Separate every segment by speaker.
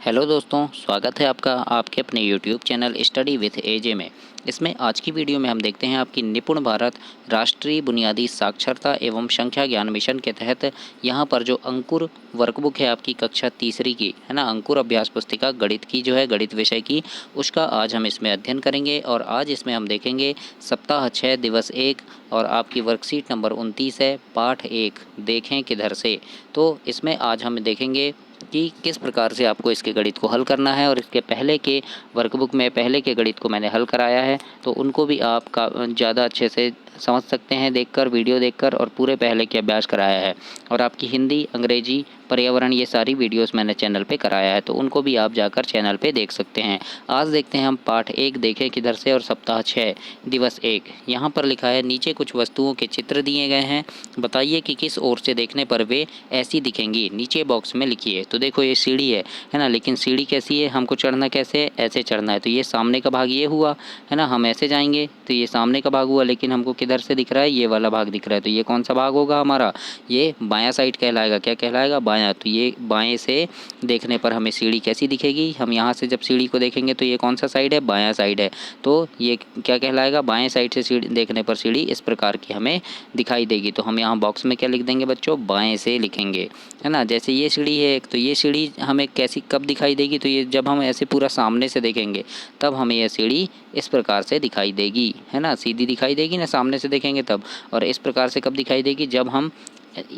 Speaker 1: Hello दोस्तों, स्वागत है आपका आपके अपने यूट्यूब चैनल स्टडी विथ एजे में। इसमें आज की वीडियो में हम देखते हैं आपकी निपुण भारत राष्ट्रीय बुनियादी साक्षरता एवं संख्या ज्ञान मिशन के तहत यहाँ पर जो अंकुर वर्कबुक है आपकी कक्षा तीसरी की, है ना, अंकुर अभ्यास पुस्तिका गणित की जो है, गणित विषय की, उसका आज हम इसमें अध्ययन करेंगे। और आज इसमें हम देखेंगे सप्ताह 6 दिवस 1 और आपकी वर्कशीट नंबर 29 है, पाठ 1 देखें किधर से। तो इसमें आज हम देखेंगे कि किस प्रकार से आपको इसके गणित को हल करना है। और इसके पहले के वर्कबुक में पहले के गणित को मैंने हल कराया है, तो उनको भी आप ज़्यादा अच्छे से समझ सकते हैं देखकर, वीडियो देखकर, और पूरे पहले के अभ्यास कराया है। और आपकी हिंदी, अंग्रेजी, पर्यावरण, ये सारी वीडियोस मैंने चैनल पे कराया है, तो उनको भी आप जाकर चैनल पे देख सकते हैं। आज देखते हैं हम पाठ 1 देखें किधर से और सप्ताह 6 दिवस 1। यहाँ पर लिखा है नीचे कुछ वस्तुओं के चित्र दिए गए हैं, बताइए कि किस ओर से देखने पर वे ऐसी दिखेंगी, नीचे बॉक्स में लिखिए। तो देखो ये सीढ़ी है ना, लेकिन सीढ़ी कैसी है, हमको चढ़ना कैसे है, ऐसे चढ़ना है। तो ये सामने का भाग ये हुआ, है ना, हम ऐसे जाएंगे तो ये सामने का भाग हुआ, लेकिन हमको किधर से दिख रहा है, ये वाला भाग दिख रहा है। तो ये कौन सा भाग होगा हमारा, ये बायां साइड कहलाएगा। क्या कहलाएगा, बायां। तो ये बाएं से देखने पर हमें सीढ़ी कैसी दिखेगी, हम यहाँ से जब सीढ़ी को देखेंगे तो ये कौन सा साइड है, बायां साइड है। तो ये क्या कहलाएगा, बाएं साइड से सीढ़ी देखने पर सीढ़ी इस प्रकार की हमें दिखाई देगी। तो हम यहाँ बॉक्स में क्या लिख देंगे बच्चों, बाएं से लिखेंगे, है ना। जैसे ये सीढ़ी है एक, तो ये सीढ़ी हमें कैसी कब दिखाई देगी, तो ये जब हम ऐसे पूरा सामने से देखेंगे तब हमें यह सीढ़ी इस प्रकार से दिखाई देगी, है ना, सीधी दिखाई देगी ना, सामने से देखेंगे तब। और इस प्रकार से कब दिखाई देगी, जब हम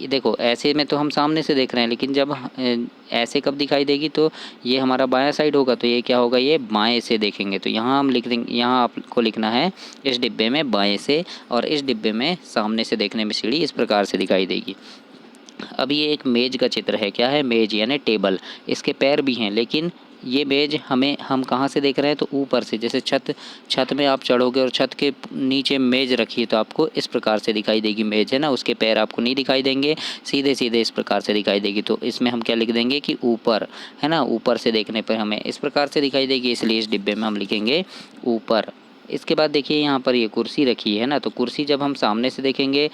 Speaker 1: देखो ऐसे में तो हम सामने से देख रहे हैं, लेकिन जब ऐसे कब दिखाई देगी, तो ये हमारा बायां साइड होगा, तो ये क्या होगा, ये बाएं से देखेंगे। तो यहाँ हम लिख देंगे, यहाँ आपको लिखना है इस डिब्बे में बाएं से, और इस डिब्बे में सामने से देखने में सीढ़ी इस प्रकार से दिखाई देगी। अब ये एक मेज का चित्र है, क्या है, मेज यानी टेबल। इसके पैर भी हैं, लेकिन ये मेज हम कहाँ से देख रहे हैं, तो ऊपर से। जैसे छत में आप चढ़ोगे और छत के नीचे मेज रखिए तो आपको इस प्रकार से दिखाई देगी मेज, है ना। उसके पैर आपको नहीं दिखाई देंगे, सीधे सीधे इस प्रकार से दिखाई देगी। तो इसमें हम क्या लिख देंगे कि ऊपर, है ना, ऊपर से देखने पर हमें इस प्रकार से दिखाई देगी, इसलिए इस डिब्बे में हम लिखेंगे ऊपर। इसके बाद देखिए यहाँ पर ये कुर्सी रखी है ना, तो कुर्सी जब हम सामने से देखेंगे,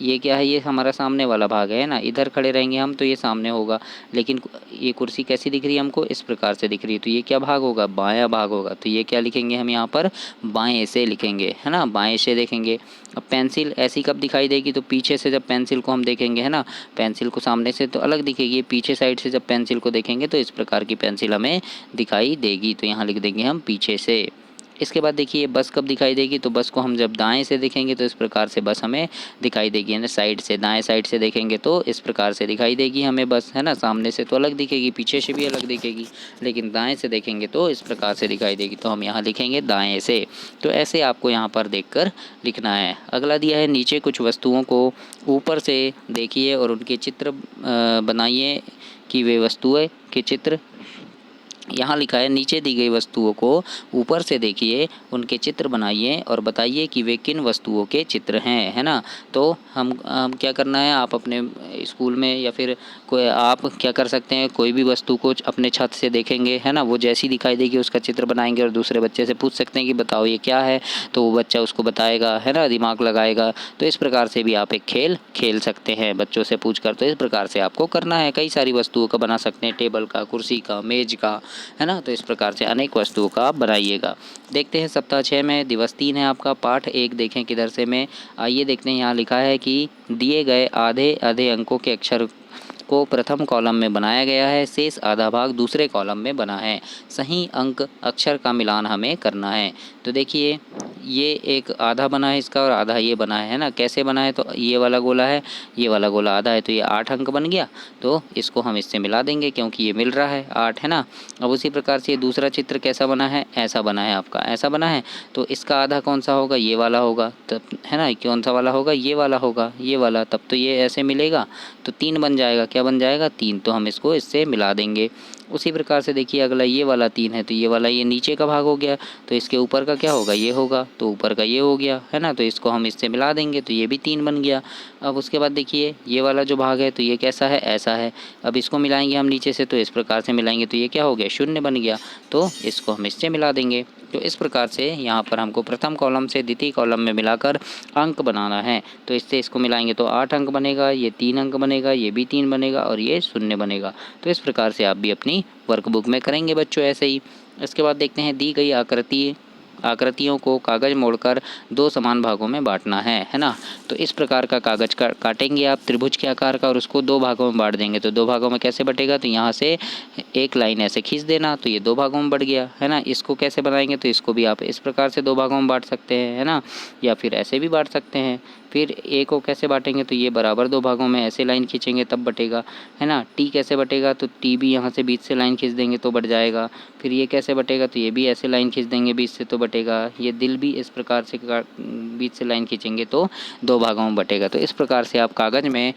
Speaker 1: ये क्या है, ये हमारा सामने वाला भाग है ना, इधर खड़े रहेंगे हम तो ये सामने होगा, लेकिन ये कुर्सी कैसी दिख रही है हमको, इस प्रकार से दिख रही है। तो ये क्या भाग होगा, बायां भाग होगा। तो ये क्या लिखेंगे हम यहाँ पर, बाएं से लिखेंगे, है ना, बाएं से देखेंगे। अब पेंसिल ऐसी कब दिखाई देगी, तो पीछे से जब पेंसिल को हम देखेंगे, है ना, पेंसिल को सामने से तो अलग दिखेगी, पीछे साइड से जब पेंसिल को देखेंगे तो इस प्रकार की पेंसिल हमें दिखाई देगी। तो यहाँ लिख देंगे हम पीछे से। इसके बाद देखिए बस कब दिखाई देगी, तो बस को हम जब दाएं से देखेंगे तो इस प्रकार से बस हमें दिखाई देगी, यानी साइड से, दाएं साइड से देखेंगे तो इस प्रकार से दिखाई देगी हमें बस, है ना। सामने से तो अलग दिखेगी, पीछे से भी अलग दिखेगी, लेकिन दाएं से देखेंगे तो इस प्रकार से दिखाई देगी। तो हम यहाँ लिखेंगे दाएं से। तो ऐसे आपको यहाँ पर देखकर लिखना है। अगला दिया है नीचे कुछ वस्तुओं को ऊपर से देखिए और उनके चित्र बनाइए कि वे वस्तुएं के चित्र। यहाँ लिखा है नीचे दी गई वस्तुओं को ऊपर से देखिए, उनके चित्र बनाइए और बताइए कि वे किन वस्तुओं के चित्र हैं, है ना। तो हम क्या करना है, आप अपने स्कूल में या फिर कोई आप क्या कर सकते हैं, कोई भी वस्तु को अपने छत से देखेंगे, है ना, वो जैसी दिखाई देगी उसका चित्र बनाएंगे और दूसरे बच्चे से पूछ सकते हैं कि बताओ ये क्या है, तो वो बच्चा उसको बताएगा, है ना, दिमाग लगाएगा। तो इस प्रकार से भी आप एक खेल खेल सकते हैं बच्चों से पूछ कर। तो इस प्रकार से आपको करना है, कई सारी वस्तुओं का बना सकते हैं, टेबल का, कुर्सी का, मेज का, है ना। तो इस प्रकार से अनेक वस्तुओं का आप बनाइएगा। देखते हैं सप्ताह 6 में दिवस 3 है आपका, पाठ 1 देखें किधर से में। आइए देखते हैं, यहाँ लिखा है कि दिए गए आधे आधे अंकों के अक्षर को प्रथम कॉलम में बनाया गया है, शेष आधा भाग दूसरे कॉलम में बना है, सही अंक अक्षर का मिलान हमें करना है। तो देखिए ये एक आधा बना है इसका और आधा ये बना है ना। कैसे बना है, तो ये वाला गोला है, ये वाला गोला आधा है, तो ये 8 अंक बन गया। तो इसको हम इससे मिला देंगे क्योंकि ये मिल रहा है 8, है ना। अब उसी प्रकार से ये दूसरा चित्र कैसा बना है, ऐसा बना है आपका, ऐसा बना है। तो इसका आधा कौन सा होगा, ये वाला होगा, तब, है ना, कौन सा वाला होगा, ये वाला होगा, ये वाला, तब तो ये ऐसे मिलेगा तो 3 बन जाएगा। क्या बन जाएगा, 3। तो हम इसको इससे मिला देंगे। उसी प्रकार से देखिए अगला ये वाला 3 है, तो ये वाला ये नीचे का भाग हो गया, तो इसके ऊपर का क्या होगा, ये होगा, तो ऊपर का ये हो गया, है ना। तो इसको हम इससे मिला देंगे तो ये भी 3 बन गया। अब उसके बाद देखिए ये वाला जो भाग है तो ये कैसा है, ऐसा है। अब इसको मिलाएंगे हम नीचे से, तो इस प्रकार से मिलाएंगे तो ये क्या हो गया, 0 बन गया। तो इसको हम इससे मिला देंगे। तो इस प्रकार से यहाँ पर हमको प्रथम कॉलम से द्वितीय कॉलम में मिलाकर अंक बनाना है। तो इससे इसको मिलाएंगे तो 8 अंक बनेगा, ये 3 अंक बनेगा, ये भी 3 बनेगा और ये 0 बनेगा। तो इस प्रकार से आप भी अपनी वर्कबुक में करेंगे बच्चों ऐसे ही। इसके बाद देखते हैं दी गई आकृतियों को कागज मोड़कर 2 समान भागों में बांटना है ना। तो इस प्रकार का कागज काटेंगे आप त्रिभुज के आकार का और उसको 2 भागों में बांट देंगे। तो 2 भागों में कैसे बटेगा, तो यहाँ से एक लाइन ऐसे खींच देना तो ये 2 भागों में बढ़ गया है ना। इसको कैसे बनाएंगे, तो इसको भी आप इस प्रकार से 2 भागों में बांट सकते हैं है ना, या फिर ऐसे भी बांट सकते हैं। फिर ए को कैसे बांटेंगे, तो ये बराबर 2 भागों में ऐसे लाइन खींचेंगे तब बटेगा है ना। टी कैसे बटेगा, तो टी भी यहाँ से बीच से लाइन खींच देंगे तो बट जाएगा। फिर ये कैसे बटेगा, तो ये भी ऐसे लाइन खींच देंगे बीच से तो बटेगा। ये दिल भी इस प्रकार से बीच से लाइन खींचेंगे तो 2 भागों में बटेगा। तो इस प्रकार से आप कागज़ में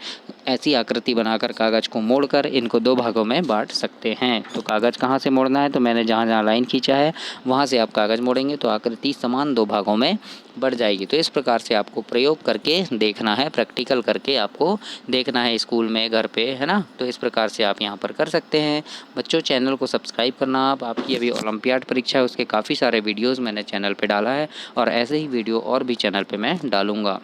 Speaker 1: ऐसी आकृति बनाकर कागज़ को मोड़कर इनको 2 भागों में बांट सकते हैं। तो कागज़ कहाँ से मोड़ना है, तो मैंने जहाँ जहाँ लाइन खींचा है वहाँ से आप कागज़ मोड़ेंगे तो आकृति समान 2 भागों में बढ़ जाएगी। तो इस प्रकार से आपको प्रयोग करके देखना है, प्रैक्टिकल करके आपको देखना है स्कूल में, घर पे, है ना। तो इस प्रकार से आप यहाँ पर कर सकते हैं बच्चों। चैनल को सब्सक्राइब करना, आपकी अभी ओलंपियाड परीक्षा है उसके काफ़ी सारे वीडियोज़ मैंने चैनल पे डाला है और ऐसे ही वीडियो और भी चैनल पे मैं डालूँगा।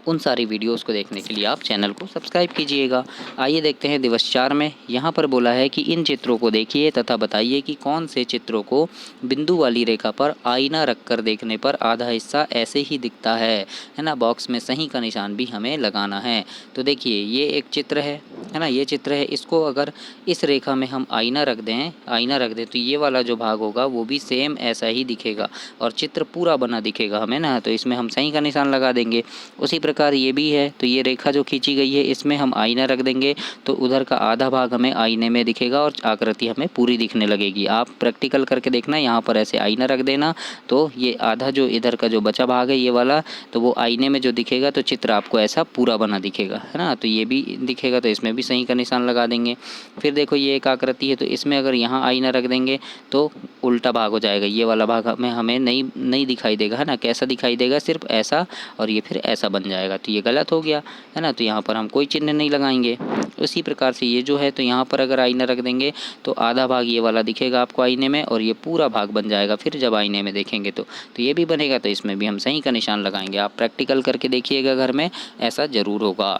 Speaker 1: उन सारी वीडियोस को देखने के लिए आप चैनल को सब्सक्राइब कीजिएगा। आइए देखते हैं दिवस 4 में। यहाँ पर बोला है कि इन चित्रों को देखिए तथा बताइए कि कौन से चित्रों को बिंदु वाली रेखा पर आईना रखकर देखने पर आधा हिस्सा ऐसे ही दिखता है ना। बॉक्स में सही का निशान भी हमें लगाना है। तो देखिए ये एक चित्र है ना, ये चित्र है। इसको अगर इस रेखा में हम आईना रख दें तो ये वाला जो भाग होगा वो भी सेम ऐसा ही दिखेगा और चित्र पूरा बना दिखेगा हमें ना। तो इसमें हम सही का निशान लगा देंगे। उसी प्रकार ये भी है, तो ये रेखा जो खींची गई है इसमें हम आईना रख देंगे तो उधर का आधा भाग हमें आईने में दिखेगा और आकृति हमें पूरी दिखने लगेगी। आप प्रैक्टिकल करके देखना, यहाँ पर ऐसे आईना रख देना तो ये आधा जो इधर का जो बचा भाग है ये वाला, तो वो आईने में जो दिखेगा तो चित्र आपको ऐसा पूरा बना दिखेगा है ना। तो ये भी दिखेगा तो इसमें भी सही का निशान लगा देंगे। फिर देखो ये एक आकृति है तो इसमें अगर यहाँ आईना रख देंगे तो उल्टा भाग हो जाएगा, ये वाला भाग हमें नहीं दिखाई देगा है ना। कैसा दिखाई देगा, सिर्फ ऐसा और ये फिर ऐसा बन जाएगा, तो ये गलत हो गया है ना। तो यहाँ पर हम कोई चिन्ह नहीं लगाएंगे। उसी प्रकार से ये जो है तो यहाँ पर अगर आईना रख देंगे तो आधा भाग ये वाला दिखेगा आपको आईने में और ये पूरा भाग बन जाएगा फिर जब आईने में देखेंगे तो ये भी बनेगा। तो इसमें भी हम सही का निशान लगाएंगे। आप प्रैक्टिकल करके देखिएगा घर में, ऐसा ज़रूर होगा।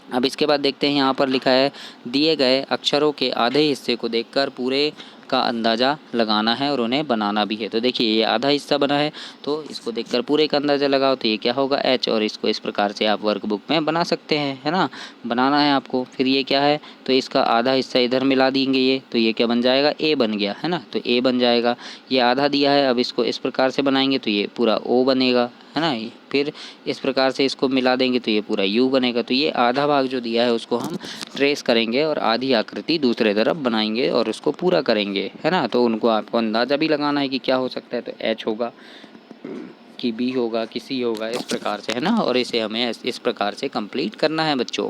Speaker 1: अब इसके बाद देखते हैं यहाँ पर लिखा है दिए गए अक्षरों के आधे हिस्से को देखकर पूरे का अंदाज़ा लगाना है और उन्हें बनाना भी है। तो देखिए ये आधा हिस्सा बना है तो इसको देखकर पूरे का अंदाज़ा लगाओ तो ये क्या होगा एच, और इसको इस प्रकार से आप वर्कबुक में बना सकते हैं है ना, बनाना है आपको। फिर ये क्या है, तो इसका आधा हिस्सा इधर मिला देंगे ये, तो ये क्या बन जाएगा ए बन गया है ना। तो ए बन जाएगा, ये आधा दिया है, अब इसको इस प्रकार से बनाएंगे तो ये पूरा ओ बनेगा है ना। फिर इस प्रकार से इसको मिला देंगे तो ये पूरा यू बनेगा। तो ये आधा भाग जो दिया है उसको हम ट्रेस करेंगे और आधी आकृति दूसरे तरफ बनाएंगे और उसको पूरा करेंगे है ना। तो उनको आपको अंदाज़ा भी लगाना है कि क्या हो सकता है, तो एच होगा कि बी होगा कि सी होगा, इस प्रकार से है ना। और इसे हमें इस प्रकार से कंप्लीट करना है बच्चों।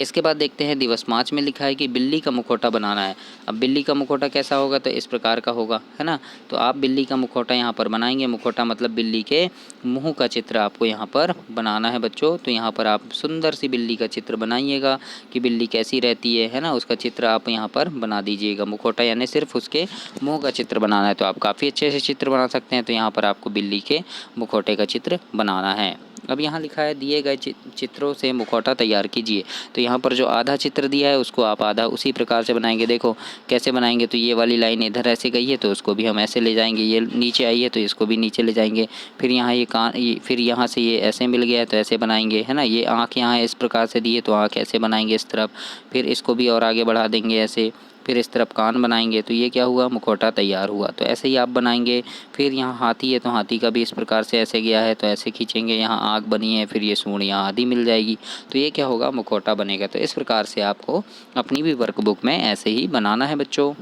Speaker 1: इसके बाद देखते हैं दिवस 5 में लिखा है कि बिल्ली का मुखौटा बनाना है। अब बिल्ली का मुखौटा कैसा होगा, तो इस प्रकार का होगा है ना। तो आप बिल्ली का मुखौटा यहाँ पर बनाएंगे। मुखौटा मतलब बिल्ली के मुंह का चित्र आपको यहाँ पर बनाना है बच्चों। तो यहाँ पर आप सुंदर सी बिल्ली का चित्र बनाइएगा कि बिल्ली कैसी रहती है ना, उसका चित्र आप यहाँ पर बना दीजिएगा। मुखौटा यानी सिर्फ उसके मुँह का चित्र बनाना है, तो आप काफ़ी अच्छे से चित्र बना सकते हैं। तो यहाँ पर आपको बिल्ली के मुखौटे का चित्र बनाना है। अब यहाँ लिखा है दिए गए चित्रों से मुखौटा तैयार कीजिए। तो यहाँ पर जो आधा चित्र दिया है उसको आप आधा उसी प्रकार से बनाएंगे। देखो कैसे बनाएंगे, तो ये वाली लाइन इधर ऐसे गई है तो उसको भी हम ऐसे ले जाएंगे, ये नीचे आई है तो इसको भी नीचे ले जाएंगे। फिर यहाँ ये कान, फिर यहाँ से ये ऐसे मिल गया है तो ऐसे बनाएंगे है ना। ये आँख यहाँ इस प्रकार से दी है तो आँख ऐसे बनाएंगे इस तरफ, फिर इसको भी और आगे बढ़ा देंगे ऐसे, फिर इस तरफ कान बनाएंगे तो ये क्या हुआ, मुखौटा तैयार हुआ। तो ऐसे ही आप बनाएंगे। फिर यहाँ हाथी है तो हाथी का भी इस प्रकार से ऐसे गया है तो ऐसे खींचेंगे, यहाँ आँख बनी है, फिर ये सूंड यहाँ आधी मिल जाएगी तो ये क्या होगा, मुखौटा बनेगा। तो इस प्रकार से आपको अपनी भी वर्कबुक में ऐसे ही बनाना है बच्चों।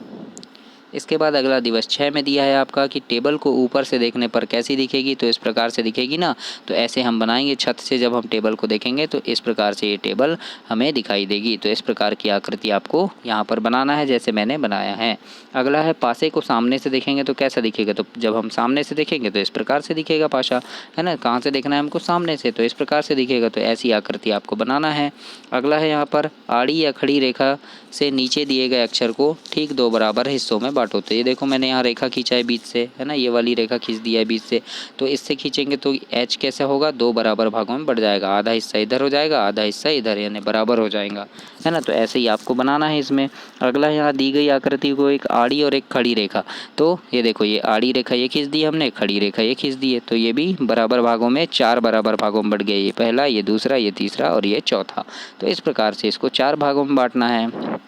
Speaker 1: इसके बाद अगला दिवस 6 में दिया है आपका कि टेबल को ऊपर से देखने पर कैसी दिखेगी, तो इस प्रकार से दिखेगी ना। तो ऐसे हम बनाएंगे, छत से जब हम टेबल को देखेंगे तो इस प्रकार से ये टेबल हमें दिखाई देगी। तो इस प्रकार की आकृति आपको यहाँ पर बनाना है जैसे मैंने बनाया है। अगला है पासे को सामने से देखेंगे तो कैसा दिखेगा, तो जब हम सामने से देखेंगे तो इस प्रकार से दिखेगा पासा है ना। कहाँ से देखना है हमको, सामने से, तो इस प्रकार से दिखेगा। तो ऐसी आकृति आपको बनाना है। अगला है यहाँ पर आड़ी या खड़ी रेखा से नीचे दिए गए अक्षर को ठीक 2 बराबर हिस्सों में बांटो। तो ये देखो मैंने यहाँ रेखा खींचा है बीच से, है ना, ये वाली रेखा खींच दिया है बीच से। तो इससे खींचेंगे तो एच कैसे होगा, 2 बराबर भागों में बढ़ जाएगा, आधा हिस्सा इधर हो जाएगा, आधा हिस्सा इधर, यानी बराबर हो जाएगा, है ना। तो ऐसे ही आपको बनाना है इसमें। अगला यहाँ दी गई आकृति को एक आड़ी और एक खड़ी रेखा, तो ये देखो ये आड़ी रेखा ये खींच दी हमने, खड़ी रेखा ये खींच दी है, तो ये भी बराबर भागों में 4 बराबर भागों में बढ़ गए, ये पहला, ये दूसरा, ये तीसरा और ये चौथा। तो इस प्रकार से इसको 4 भागों में बांटना है।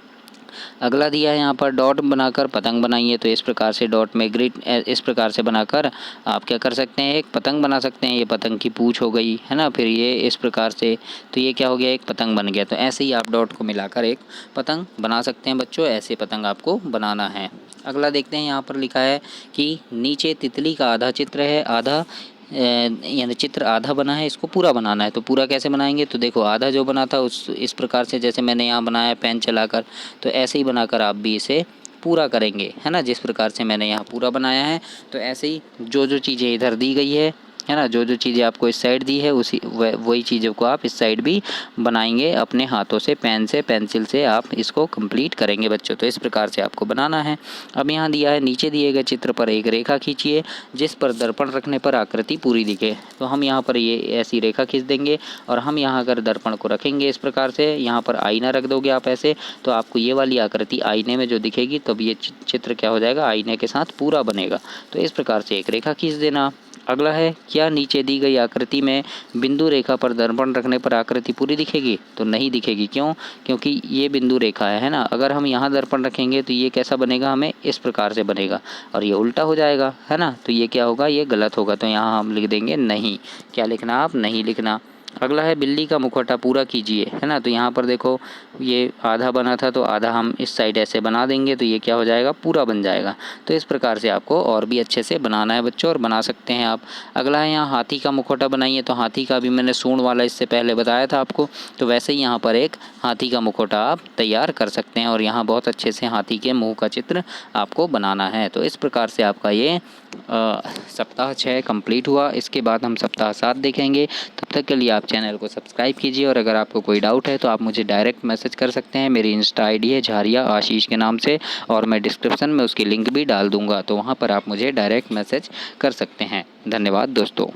Speaker 1: अगला दिया है यहाँ पर डॉट बनाकर पतंग बनाइए। तो इस प्रकार से डॉट में ग्रिड इस प्रकार से बनाकर आप क्या कर सकते हैं, एक पतंग बना सकते हैं। ये पतंग की पूँछ हो गई, है ना, फिर ये इस प्रकार से, तो ये क्या हो गया, एक पतंग बन गया। तो ऐसे ही आप डॉट को मिलाकर एक पतंग बना सकते हैं बच्चों, ऐसे पतंग आपको बनाना है। अगला देखते हैं, यहाँ पर लिखा है कि नीचे तितली का आधा चित्र है, आधा यानी चित्र आधा बना है, इसको पूरा बनाना है। तो पूरा कैसे बनाएंगे, तो देखो आधा जो बना था उस इस प्रकार से, जैसे मैंने यहाँ बनाया पेन चलाकर, तो ऐसे ही बनाकर आप भी इसे पूरा करेंगे, है ना, जिस प्रकार से मैंने यहाँ पूरा बनाया है। तो ऐसे ही जो जो चीज़ें इधर दी गई है ना, जो जो चीज़ें आपको इस साइड दी है उसी वही चीज़ों को आप इस साइड भी बनाएंगे अपने हाथों से, पेन से, पेंसिल से आप इसको कंप्लीट करेंगे बच्चों। तो इस प्रकार से आपको बनाना है। अब यहाँ दिया है, नीचे दिए गए चित्र पर एक रेखा खींचिए जिस पर दर्पण रखने पर आकृति पूरी दिखे। तो हम यहाँ पर ये ऐसी रेखा खींच देंगे और हम यहाँ अगर दर्पण को रखेंगे इस प्रकार से, यहाँ पर आईना रख दोगे आप ऐसे, तो आपको ये वाली आकृति आईने में जो दिखेगी, तब ये चित्र क्या हो जाएगा, आईने के साथ पूरा बनेगा। तो इस प्रकार से एक रेखा खींच देना। अगला है, क्या नीचे दी गई आकृति में बिंदु रेखा पर दर्पण रखने पर आकृति पूरी दिखेगी, तो नहीं दिखेगी। क्यों, क्योंकि ये बिंदु रेखा है ना, अगर हम यहाँ दर्पण रखेंगे तो ये कैसा बनेगा, हमें इस प्रकार से बनेगा और ये उल्टा हो जाएगा, है ना। तो ये क्या होगा, ये गलत होगा। तो यहाँ हम लिख देंगे नहीं। क्या लिखना, आप नहीं लिखना। अगला है, बिल्ली का मुखौटा पूरा कीजिए, है ना। तो यहाँ पर देखो ये आधा बना था, तो आधा हम इस साइड ऐसे बना देंगे, तो ये क्या हो जाएगा, पूरा बन जाएगा। तो इस प्रकार से आपको और भी अच्छे से बनाना है बच्चों, और बना सकते हैं आप। अगला है, यहाँ हाथी का मुखौटा बनाइए। तो हाथी का भी मैंने सूंड वाला इससे पहले बताया था आपको, तो वैसे ही यहाँ पर एक हाथी का मुखौटा आप तैयार कर सकते हैं, और यहाँ बहुत अच्छे से हाथी के मुँह का चित्र आपको बनाना है। तो इस प्रकार से आपका ये सप्ताह 6 कंप्लीट हुआ। इसके बाद हम सप्ताह 7 देखेंगे। तब तक के लिए आप चैनल को सब्सक्राइब कीजिए, और अगर आपको कोई डाउट है तो आप मुझे डायरेक्ट मैसेज कर सकते हैं। मेरी इंस्टा आईडी है झारिया आशीष के नाम से, और मैं डिस्क्रिप्शन में उसकी लिंक भी डाल दूंगा, तो वहाँ पर आप मुझे डायरेक्ट मैसेज कर सकते हैं। धन्यवाद दोस्तों।